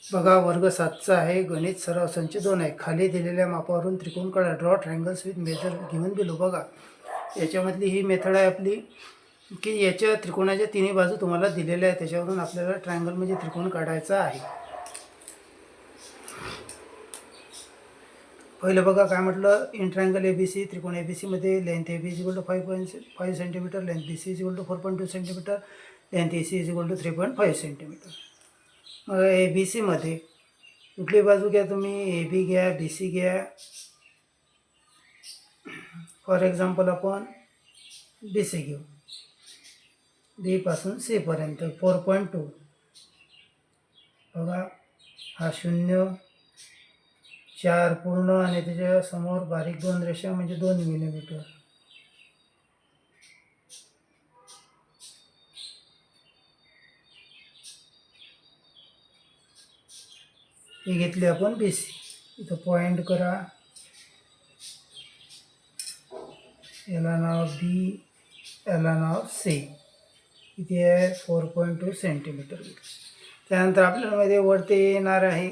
बघा वर्ग 7चा आहे. गणित सराव संच 2 आहे. खाली दिलेल्या मापावरून त्रिकोण काढा. Draw triangles with measure given below. बघा याच्यामधली ही मेथड आहे आपली की याच्या त्रिकोणाच्या तिन्ही बाजू तुम्हाला दिलेल्या आहेत. त्याच्यावरून आपल्याला ट्रायंगल म्हणजे त्रिकोण काढायचा आहे. पहिलं बघा काय म्हटलं, इन ट्रायंगल ABC, त्रिकोण ABC मध्ये length AB equal to 5.5 centimetre, length BC equal to 4.2 centimetre, length AC equal to 3.5 centimetre. मग ABC मध्ये कुठली बाजू घ्या तुम्ही, AB घ्या, BC घ्या. फॉर एक्झाम्पल आपण BC घेऊ. B पासून C पर्यंत 4.2. बघा हा 0, 4 पूर्ण आणि त्याच्या समोर बारीक 2 रेषा म्हणजे 2 मिलीमीटर. ही घेतली आपण BC. इथं पॉइंट करा, याला नाव B, याला नाव C. इथे आहे 4.2 सेंटीमीटर. त्यानंतर आपल्याला मध्ये वरती येणार आहे.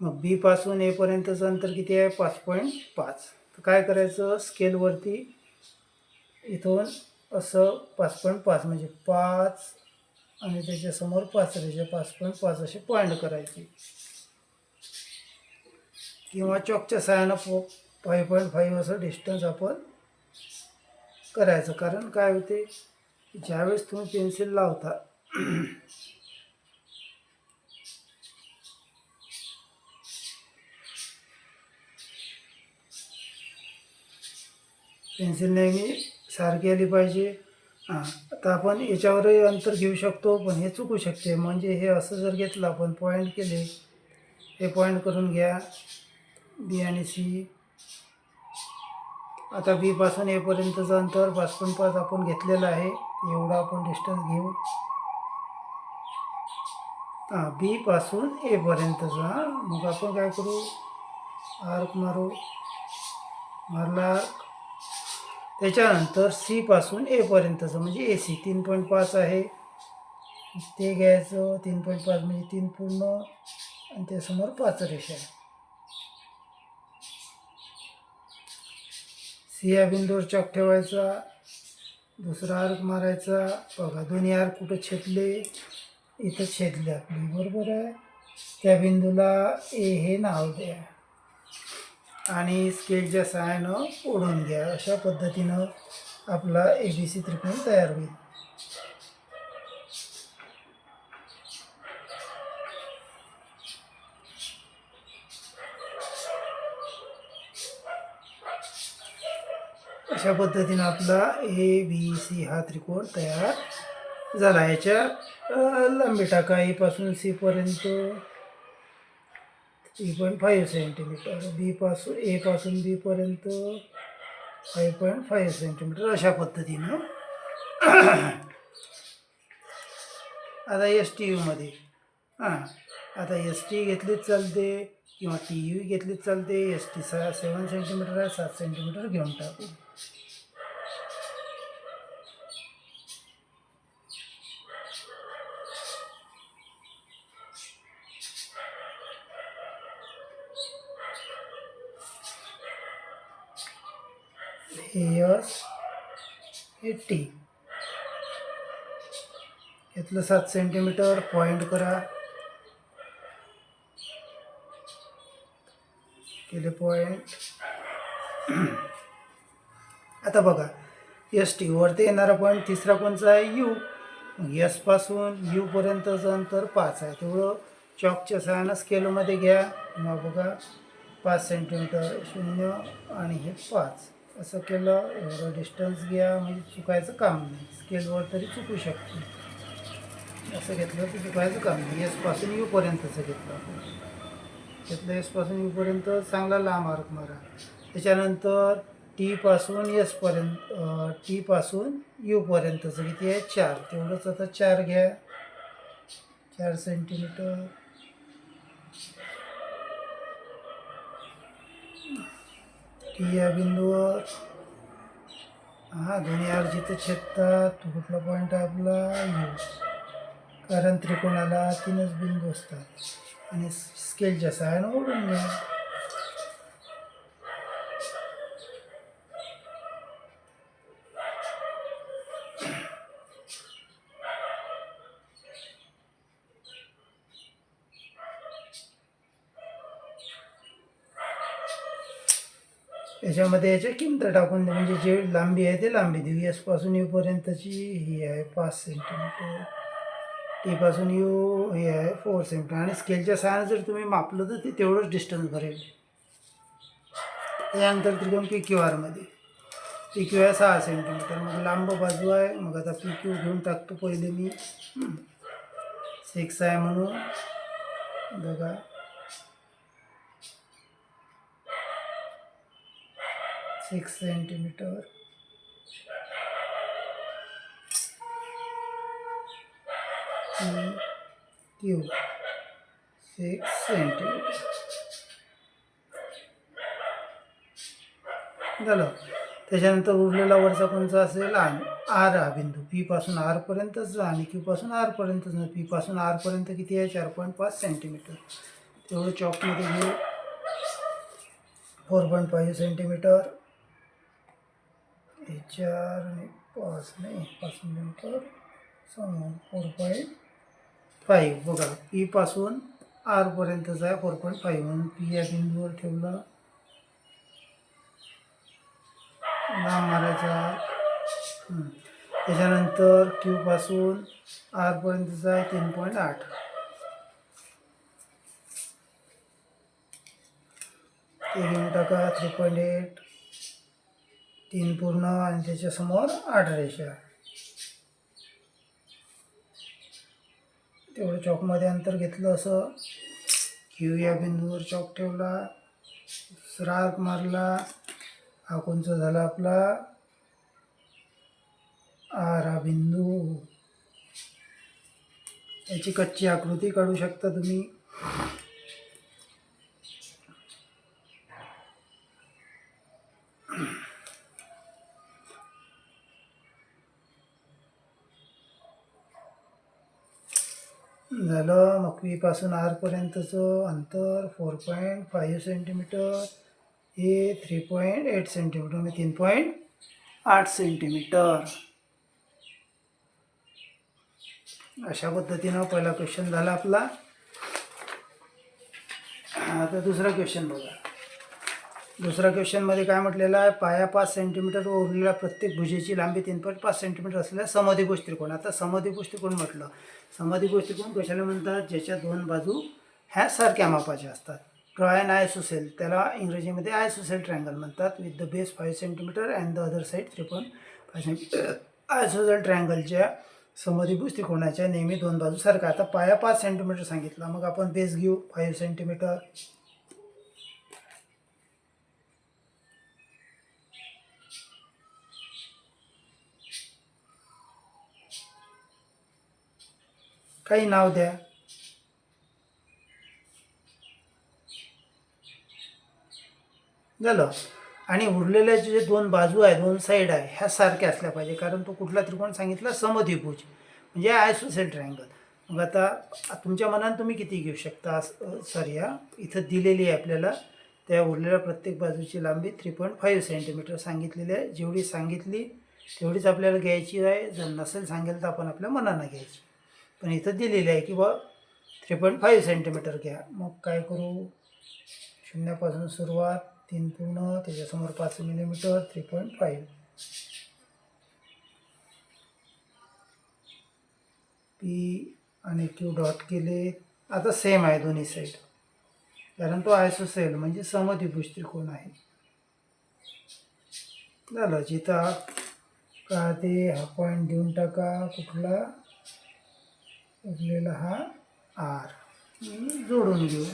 मग B पासून A पर्यंतचं अंतर किती आहे, 5.5. तर काय करायचं, स्केलवरती इथून असं 5.5 म्हणजे 5 आणि त्याच्यासमोर 5 रेषा 5.5 असे पॉईंट करायचे, किंवा चॉकच्या सहाय्यानं 5.5 असं डिस्टन्स आपण करायचं. कारण काय होते, ज्यावेळेस तुम्ही पेन्सिल लावता पेन्सिल नेहमी सारखी आली पाहिजे. आता आपण याच्यावरही अंतर घेऊ शकतो, पण हे चुकू शकते. म्हणजे हे असं जर घेतलं आपण, पॉईंट केले, हे पॉईंट करून घ्या B आणि C. आता B पासून A पर्यंतचं अंतर 5.5 आपण घेतलेलं आहे. एवढा आपण डिस्टन्स घेऊ. B पासून A पर्यंतचा. मग आपण काय करू, आर्क मारू. मारला. त्याच्यानंतर C पासून A पर्यंतचं म्हणजे AC 3.5 आहे, ते घ्यायचं. 3.5 म्हणजे 3 पूर्ण आणि त्यासमोर 5 रेषा आहे. C या बिंदूवर चॉक ठेवायचा, दुसरा आर्क मारायचा. बघा दोन्ही आर्क कुठं छेदले, इथं छेदले आपली, बरोबर आहे. त्या बिंदूला A हे नाव द्या आणि स्केलच्या सहाय्यानं ओढून घ्या. अशा पद्धतीनं आपला ABC त्रिकोण तयार होईल. अशा पद्धतीनं आपला ABC हा त्रिकोण तयार झाला. याच्या लांबी टाका. A पासून C पर्यंत 3.5 सेंटीमीटर, A पासून B पर्यंत 5.5 सेंटीमीटर. अशा पद्धतीनं आता STUमध्ये आता ST घेतलीच चालते किंवा TU घेतलीच चालते. ST 7 सेंटीमीटर आहे, 7 सेंटीमीटर घेऊन टाकू. S हे T घेतलं 7 सेंटीमीटर. पॉइंट करा, केले पॉइंट. आता बघा ST वरती येणारा पॉईंट तिसरा कोणचा आहे, U. S पासून U पर्यंतचं अंतर 5 आहे. तेवढं चॉकच्या सहाय्यानं स्केलमध्ये घ्या. मग बघा 5 सेंटीमीटर 0 आणि हे 5 असं केलं. एवढं डिस्टन्स घ्या म्हणजे चुकायचं काम नाही. स्केलवर तरी चुकू शकते. असं घेतलं तर चुकायचं काम नाही. S पासून U पर्यंतचं घेतलं आपण. S पासून U पर्यंत चांगला लांब आर्क मारा. त्याच्यानंतर T पासून S पर्यंत, T पासून U पर्यंतचं किती आहे, 4. तेवढंच आता 4 घ्या, 4 सेंटीमीटर. T या बिंदूवर दोन्ही आर्क जिथं छेदतात तो कुठला पॉईंट आहे आपला, U. कारण त्रिकोणाला 3च बिंदू असतात आणि स्केलच्या सहाय्यानं ओढून घ्या. याच्यामध्ये याच्या किंमत टाकून दे, म्हणजे जे लांबी आहे ते लांबी देऊ. एस पासून यू पर्यंतची ही आहे 5 सेंटीमीटर, टी पासून यू हे आहे 4 सेंटीमीटर, आणि स्केलच्या सहाय्याने जर तुम्ही मापलं तर ते तेवढंच डिस्टन्स भरेल. त्यानंतर त्रिकोण पी क्यू आरमध्ये पी क्यू आहे 6 सेंटीमीटर, मग लांब बाजू आहे. मग आता पी क्यू घेऊन टाकतो पहिले मी. 6 आहे म्हणून बघा 6 सेंटीमीटर, क्यू 6 सेंटीमीटर झालं. त्याच्यानंतर उरलेला वरचा कोणचा असेल आर हा बिंदू, पी पासून आरपर्यंतच आणि क्यू पासून आरपर्यंतच. ना पी पासून आरपर्यंत किती आहे 4.5 सेंटीमीटर, तेवढं चॉकमध्ये घेऊ. 4.5 सेंटीमीटर, 4 आणि 5 नाही 5 सेंटीमीटर समोर 4.5. बघा पी पासून आरपर्यंतच आहे 4.5, म्हणून पी या बिंदूवर ठेवलं. लांब मारायचा. त्याच्यानंतर क्यू पासून आरपर्यंतचा आहे 3.8. ते घेऊन टाका 3.8, 3 पूर्ण आणि त्याच्यासमोर 8 रेषा. तेवढं चॉकमध्ये अंतर घेतलं. असं क्यू या बिंदूवर चॉक ठेवला, दुसरा आर्क मारला. हा कोणचा झाला आपला आर हा बिंदू. याची कच्ची आकृती काढू शकता तुम्ही. झालं. मग पी पासून आरपर्यंतचं अंतर 4.5 सेंटीमीटर, हे 3.8 सेंटीमीटर, म्हणजे 3.8 सेंटीमीटर. अशा पद्धतीनं पहिला क्वेश्चन झाला आपला. आता दुसरा क्वेश्चन बघा. दुसरा क्वेश्चनमध्ये काय म्हटलेलं आहे, पाया 5 सेंटीमीटर व उरलेल्या प्रत्येक भुजेची लांबी 3.5 सेंटीमीटर असलेल्या समद्विभुज त्रिकोण. आता समद्विभुज त्रिकोण म्हटलं, समद्विभुज त्रिकोण कशाला म्हणतात, ज्याच्या दोन बाजू ह्या सारख्या मापाच्या असतात. ड्रॉ अन आयसोसेल, त्याला इंग्रजीमध्ये आयसोसेल ट्रायंगल म्हणतात. With the base 5 centimetre and the other side 3.5 centimetre. Isosceles ट्रायंगलच्या समद्विभुज त्रिकोणाच्या नेहमी दोन बाजू सारखा. आता पाया 5 सेंटीमीटर सांगितला, मग आपण बेस घेऊ 5 सेंटीमीटर. काही नाव द्या. झालं. आणि उरलेल्या जे दोन बाजू आहे, दोन साईड आहे, ह्या सारख्या असल्या पाहिजे. कारण तो कुठला त्रिकोण सांगितला, समद्विभुज म्हणजे आयसोसेल ट्रायंगल. मग आता तुमच्या मनात तुम्ही किती घेऊ शकता. सॉरी, इथं दिलेली आहे आपल्याला. त्या उरलेल्या प्रत्येक बाजूची लांबी 3.5 सेंटीमीटर सांगितलेली आहे. जेवढी सांगितली तेवढीच आपल्याला घ्यायची आहे. जर नसेल सांगेल तर आपण आपल्या मनानं घ्यायची. पण इथं दिलेलं आहे की बा 3.5 सेंटीमीटर घ्या. मग काय करू, शून्यापासून सुरुवात, 3 पूर्ण, त्याच्यासमोर 5 मिलीमीटर, 3.5. पी आणि क्यू डॉट केले. आता सेम आहे दोन्ही साईड, कारण तो आयसोसेल म्हणजे समद्विभुज त्रिकोण आहे. झालं. जिथं का ते हा पॉईंट देऊन टाका, कुठला उरलेला हा आर जोडून घेऊ.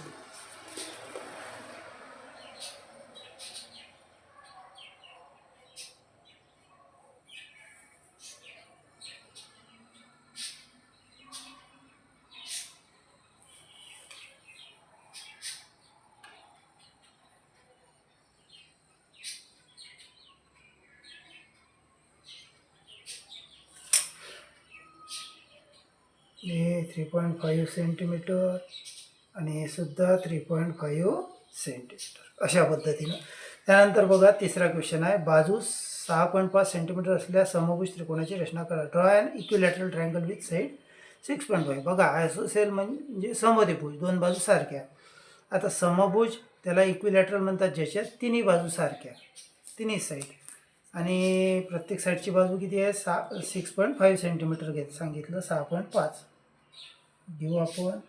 हे 3.5 सेंटीमीटर आणि हे सुद्धा 3.5 सेंटीमीटर अशा पद्धतीनं. त्यानंतर बघा तिसरा क्वेश्चन आहे, बाजू 6.5 सेंटीमीटर असलेल्या समभुज त्रिकोणाची रचना करा. Draw and equilateral triangle with side 6.5. बघा आयसोसेल म्हणजे समद्विभुज, दोन बाजू सारख्या. आता समभुज त्याला इक्विलॅटरल म्हणतात, ज्याच्यात तिन्ही बाजू सारख्या, तिन्ही साईड. आणि प्रत्येक साईडची बाजू किती आहे? 6.5 सेंटीमीटर घेत सांगितलं. 6.5 घेऊ आपण.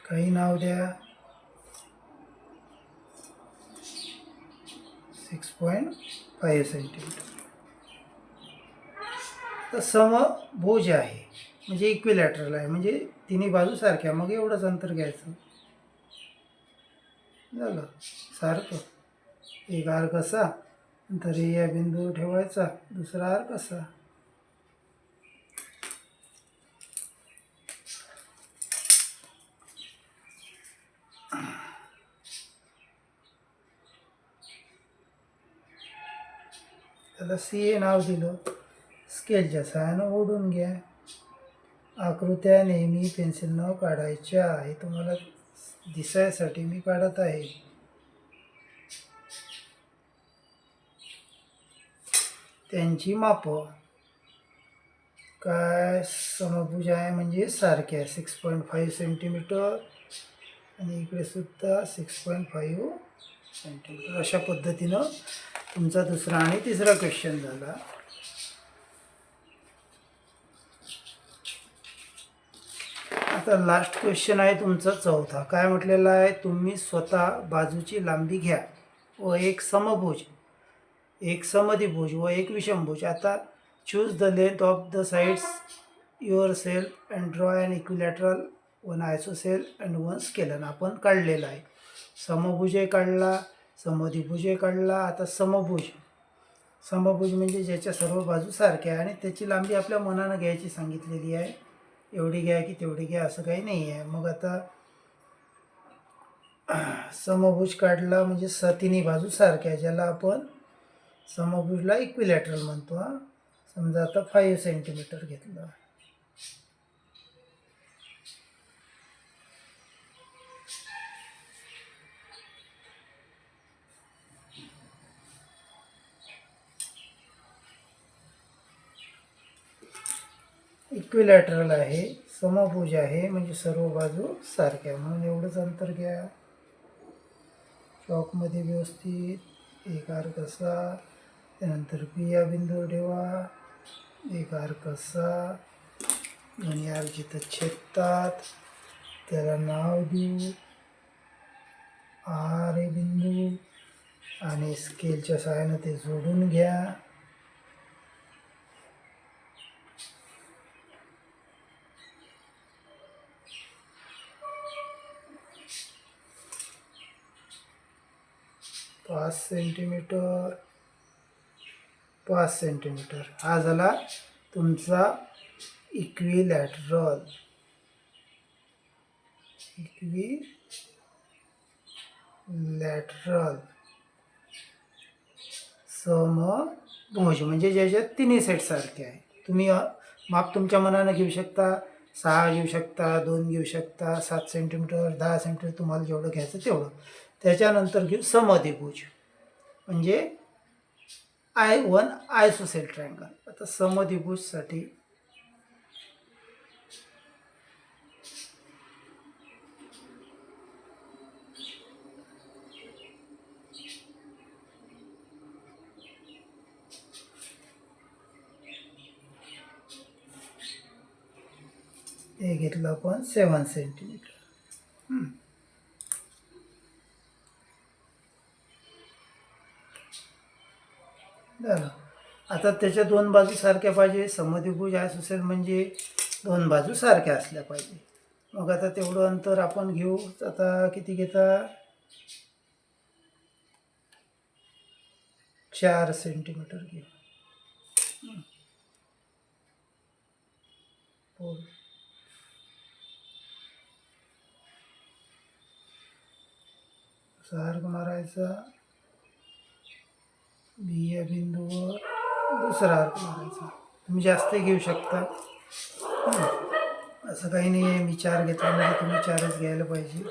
काही नाव द्या. 6.5 सेंटीमीटर. तर समभुज आहे म्हणजे इक्विलॅटरल आहे, म्हणजे तिन्ही बाजू सारख्या. मग एवढंच अंतर घ्यायचं, झालं सारखं. एक आर्क असा, नंतर या बिंदूवर ठेवायचा, दुसरा आर्क असा. त्याला सी हे नाव दिलं. स्केलच्या सहाय्यानं ओढून घ्या. आकृत्या नेहमी पेन्सिलनं काढायच्या. हे तुम्हाला दिसायसाठी मी काढत आहे. त्यांची मापं काय? समभुज आहे म्हणजे सारखे आहे, 6.5 सेंटीमीटर आणि इकडे सुद्धा 6.5 सेंटीमीटर. अशा पद्धतीनं तुमचा दुसरा आणि तिसरा क्वेश्चन झाला. आता लास्ट क्वेश्चन आहे तुमचा चौथा. काय म्हटलेला आहे? तुम्ही स्वतः बाजूची लांबी घ्या व एक समभुज, एक समद्विभुज व एक विषमभुज. आता choose the length of the sides yourself and draw and equilateral, one isosceles and one scalene. आपण काढलेला आहे. समभुजही काढला, समद्विभुजही काढला. आता समभुज म्हणजे ज्याच्या सर्व बाजू सारख्या आहे आणि त्याची लांबी आपल्या मनानं घ्यायची सांगितलेली आहे. एवढी घ्या की तेवढी घ्या असं काही नाही आहे. मग आता समभुज काढला म्हणजे तिन्ही बाजू सारख्या, ज्याला आपण समभुजला इक्विलॅटरल म्हणतो. समजा आता 5 सेंटीमीटर घेतलं. इक्विलॅटरल आहे, समभुज आहे म्हणजे सर्व बाजू सारख्या, म्हणून एवढंच अंतर घ्या. चॉकमध्ये व्यवस्थित एक आर्क असा, त्यानंतर बी या बिंदूवर ठेवा, एक आर्क असा, दोन्ही आर्क जिथं छेदतात त्याला नाव देऊ आर हे बिंदू, आणि स्केलच्या सहाय्यानं ते जोडून घ्या. पाच सेंटीमीटर हा झाला तुमचा इक्विलॅटरल समभुज म्हणजे ज्याच्यात तिन्ही साईड सारखे आहे. तुम्ही माप तुमच्या मनानं घेऊ शकता. 6 घेऊ शकता, 2 घेऊ शकता, 7 सेंटीमीटर, 10 सेंटीमीटर, तुम्हाला जेवढं घ्यायचं तेवढं. त्याच्यानंतर घेऊ समद्विभुज म्हणजे वन आयसोसेल ट्रायंगल. आता समद्विभुजसाठी हे घेतलं आपण 7 सेंटीमीटर. झालं. आता त्याच्या दोन बाजू सारख्या पाहिजे. समद्विभुज आयसोसेल म्हणजे दोन बाजू सारख्या असल्या पाहिजे. मग आता तेवढं अंतर आपण घेऊ. आता किती घेता? 4 सेंटीमीटर घेऊ. आर्क मारायचा, बी या बिंदूवर दुसरा आर्क मारायचा. तुम्ही जास्त घेऊ शकता. असं काही नाही आहे मी 4 घेतला म्हणजे तुम्ही 4च घ्यायला पाहिजे.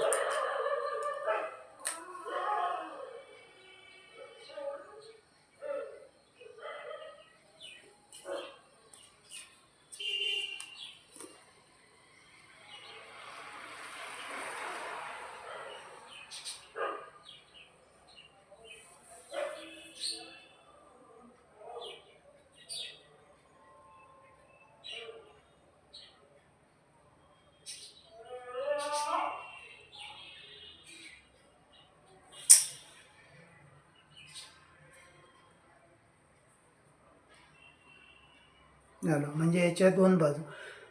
झालं. म्हणजे याच्या 2 बाजू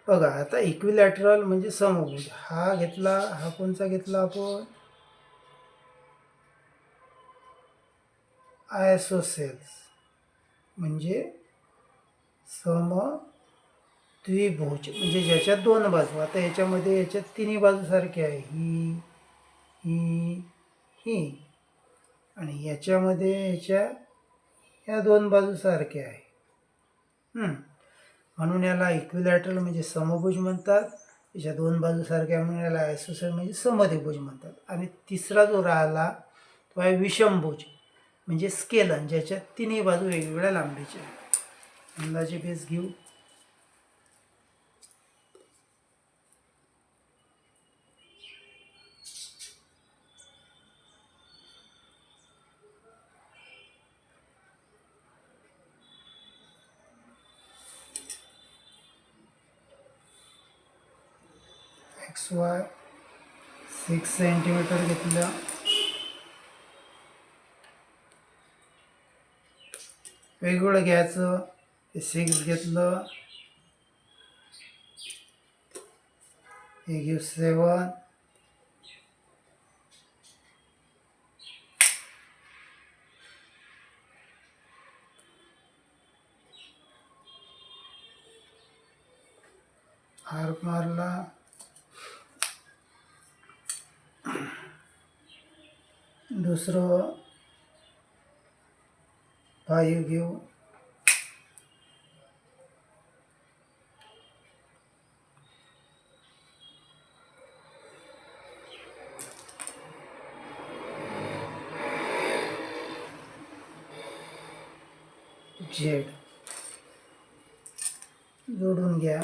बघा. आता इक्विलॅटरल म्हणजे समभुज. हा घेतला, हा कोणचा घेतला आपण, आयसोसेल्स म्हणजे समद्विभुज, म्हणजे ज्याच्यात 2 बाजू. आता याच्यामध्ये याच्यात तिन्ही बाजू सारखी आहे, ही ही ही, आणि याच्यामध्ये या 2 बाजू सारख्या आहे. म्हणून याला इक्विलॅटरल म्हणजे समभुज म्हणतात. याच्या 2 बाजू सारख्या म्हणून याला आयसोसेल म्हणजे समद्विभुज म्हणतात. आणि तिसरा जो राहिला तो आहे विषमभुज म्हणजे स्केलन, ज्याच्यात तिन्ही बाजू वेगवेगळ्या लांबीच्या आहेत. अंदाजे बेस घेऊ. XY 6 सेंटीमीटर घेतलं. वेगवेगळं घ्यायचं. 6 घेतलं, हे घेऊ 7, आर्क मारला. दुसरं 5 घेऊ. Z जोडून घ्या.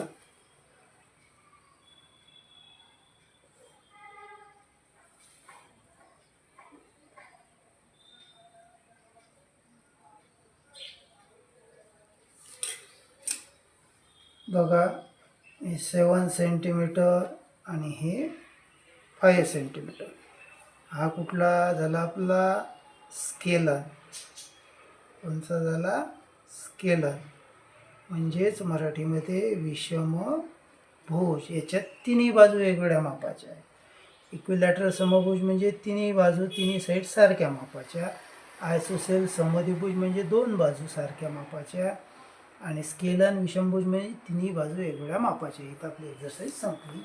बघा, हे 7 सेंटीमीटर आणि हे 5 सेंटीमीटर. हा कुठला झाला आपला, स्केलर. कोणचा झाला, स्केलर. म्हणजेच मराठीमध्ये विषमभुज. याच्यात तिन्ही बाजू वेगवेगळ्या मापाच्या आहे. इक्विलॅटरल समभुज म्हणजे तिन्ही बाजू तिन्ही साईड सारख्या मापाच्या. आयसोसेल समद्विभुज म्हणजे 2 बाजू सारख्या मापाच्या. आणि स्केलन विषमभुज म्हणजे तिन्ही बाजू वेगवेगळ्या मापाच्या. इथं आपली एक्झरसाईज संपली.